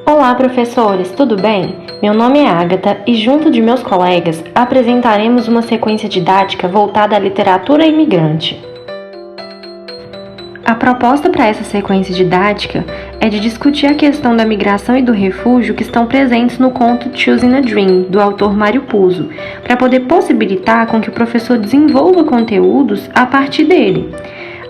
Olá, professores, tudo bem? Meu nome é Ágata e, junto de meus colegas, apresentaremos uma sequência didática voltada à literatura imigrante. A proposta para essa sequência didática é de discutir a questão da migração e do refúgio que estão presentes no conto Choosing a Dream, do autor Mário Puzo, para poder possibilitar com que o professor desenvolva conteúdos a partir dele.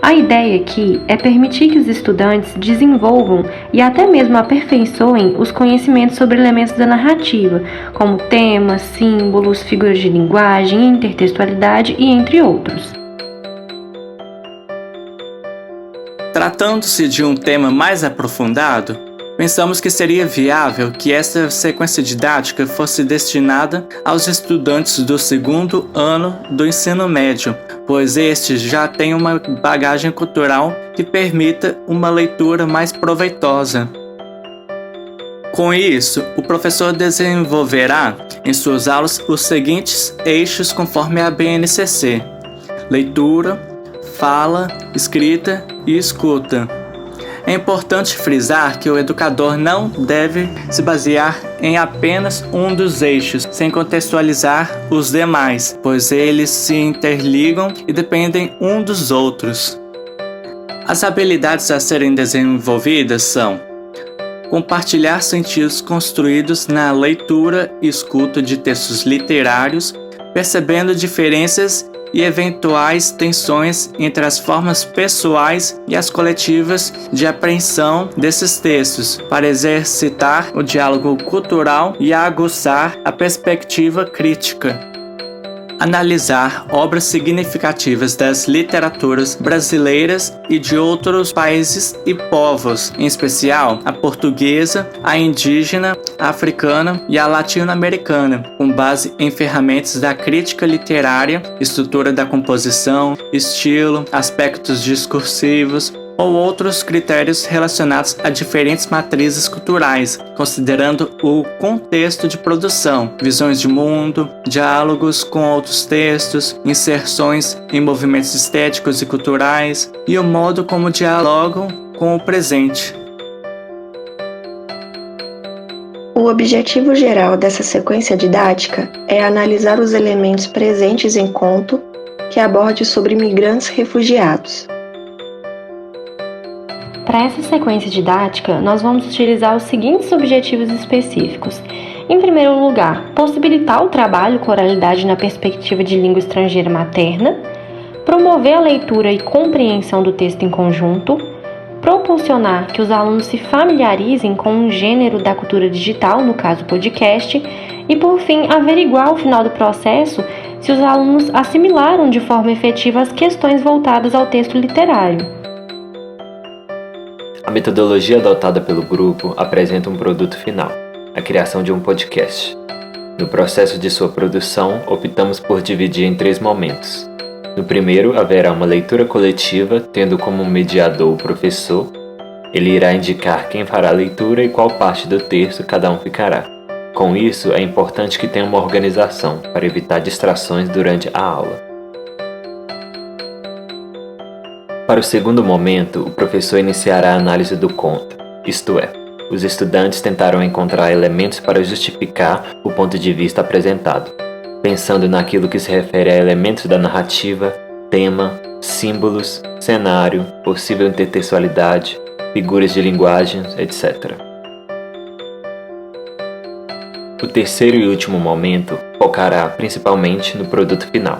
A ideia aqui é permitir que os estudantes desenvolvam e até mesmo aperfeiçoem os conhecimentos sobre elementos da narrativa, como temas, símbolos, figuras de linguagem, intertextualidade e entre outros. Tratando-se de um tema mais aprofundado, pensamos que seria viável que esta sequência didática fosse destinada aos estudantes do segundo ano do ensino médio, pois estes já têm uma bagagem cultural que permita uma leitura mais proveitosa. Com isso, o professor desenvolverá em suas aulas os seguintes eixos conforme a BNCC: leitura, fala, escrita e escuta. É importante frisar que o educador não deve se basear em apenas um dos eixos, sem contextualizar os demais, pois eles se interligam e dependem um dos outros. As habilidades a serem desenvolvidas são: compartilhar sentidos construídos na leitura e escuta de textos literários, percebendo diferenças e eventuais tensões entre as formas pessoais e as coletivas de apreensão desses textos, para exercitar o diálogo cultural e aguçar a perspectiva crítica. Analisar obras significativas das literaturas brasileiras e de outros países e povos, em especial a portuguesa, a indígena, a africana e a latino-americana, com base em ferramentas da crítica literária, estrutura da composição, estilo, aspectos discursivos ou outros critérios relacionados a diferentes matrizes culturais, considerando o contexto de produção, visões de mundo, diálogos com outros textos, inserções em movimentos estéticos e culturais e o modo como dialogam com o presente. O objetivo geral dessa sequência didática é analisar os elementos presentes em conto que aborde sobre imigrantes refugiados. Para essa sequência didática, nós vamos utilizar os seguintes objetivos específicos. Em primeiro lugar, possibilitar o trabalho com oralidade na perspectiva de língua estrangeira materna, promover a leitura e compreensão do texto em conjunto, proporcionar que os alunos se familiarizem com um gênero da cultura digital, no caso podcast, e por fim, averiguar ao final do processo se os alunos assimilaram de forma efetiva as questões voltadas ao texto literário. A metodologia adotada pelo grupo apresenta um produto final, a criação de um podcast. No processo de sua produção, optamos por dividir em 3 momentos. No primeiro, haverá uma leitura coletiva, tendo como mediador o professor. Ele irá indicar quem fará a leitura e qual parte do texto cada um ficará. Com isso, é importante que tenha uma organização, para evitar distrações durante a aula. Para o segundo momento, o professor iniciará a análise do conto, isto é, os estudantes tentarão encontrar elementos para justificar o ponto de vista apresentado, pensando naquilo que se refere a elementos da narrativa, tema, símbolos, cenário, possível intertextualidade, figuras de linguagem, etc. O terceiro e último momento focará principalmente no produto final.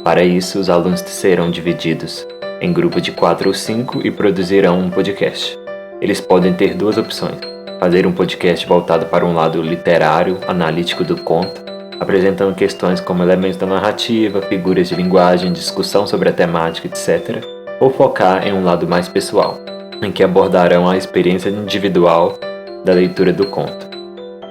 Para isso, os alunos serão divididos em grupo de 4 ou 5 e produzirão um podcast. Eles podem ter 2 opções: fazer um podcast voltado para um lado literário, analítico do conto, apresentando questões como elementos da narrativa, figuras de linguagem, discussão sobre a temática, etc., ou focar em um lado mais pessoal, em que abordarão a experiência individual da leitura do conto.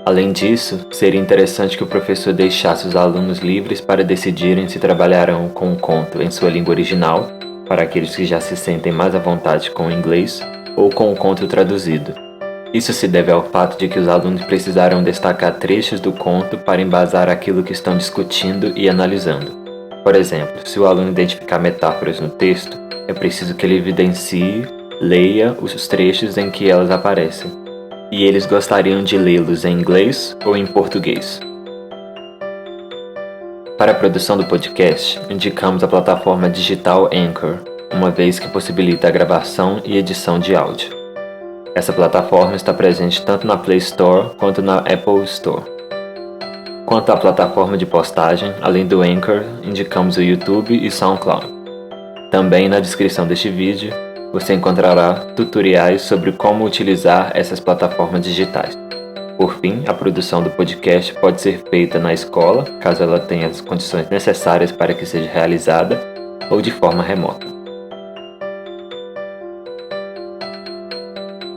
Além disso, seria interessante que o professor deixasse os alunos livres para decidirem se trabalharão com o conto em sua língua original, para aqueles que já se sentem mais à vontade com o inglês, ou com o conto traduzido. Isso se deve ao fato de que os alunos precisarão destacar trechos do conto para embasar aquilo que estão discutindo e analisando. Por exemplo, se o aluno identificar metáforas no texto, é preciso que ele evidencie, leia os trechos em que elas aparecem. e eles gostariam de lê-los em inglês ou em português. Para a produção do podcast, indicamos a plataforma digital Anchor, uma vez que possibilita a gravação e edição de áudio. Essa plataforma está presente tanto na Play Store quanto na Apple Store. Quanto à plataforma de postagem, além do Anchor, indicamos o YouTube e SoundCloud. Também na descrição deste vídeo, você encontrará tutoriais sobre como utilizar essas plataformas digitais. Por fim, a produção do podcast pode ser feita na escola, caso ela tenha as condições necessárias para que seja realizada, ou de forma remota.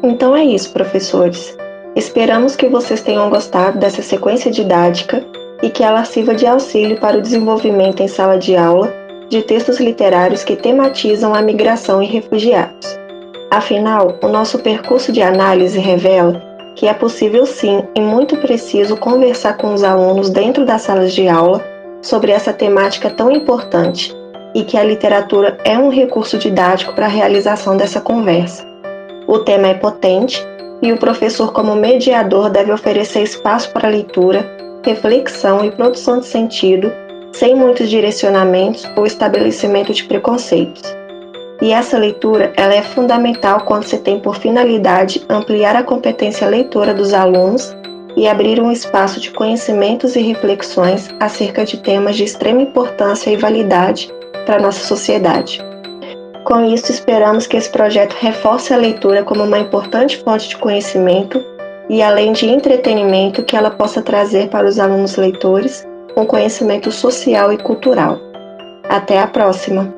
Então é isso, professores. Esperamos que vocês tenham gostado dessa sequência didática e que ela sirva de auxílio para o desenvolvimento em sala de aula de textos literários que tematizam a migração e refugiados. Afinal, o nosso percurso de análise revela que é possível sim e muito preciso conversar com os alunos dentro das salas de aula sobre essa temática tão importante e que a literatura é um recurso didático para a realização dessa conversa. O tema é potente e o professor, como mediador, deve oferecer espaço para leitura, reflexão e produção de sentido, sem muitos direcionamentos ou estabelecimento de preconceitos. E essa leitura ela é fundamental quando se tem por finalidade ampliar a competência leitora dos alunos e abrir um espaço de conhecimentos e reflexões acerca de temas de extrema importância e validade para a nossa sociedade. Com isso, esperamos que esse projeto reforce a leitura como uma importante fonte de conhecimento e, além de entretenimento, que ela possa trazer para os alunos leitores um conhecimento social e cultural. Até a próxima!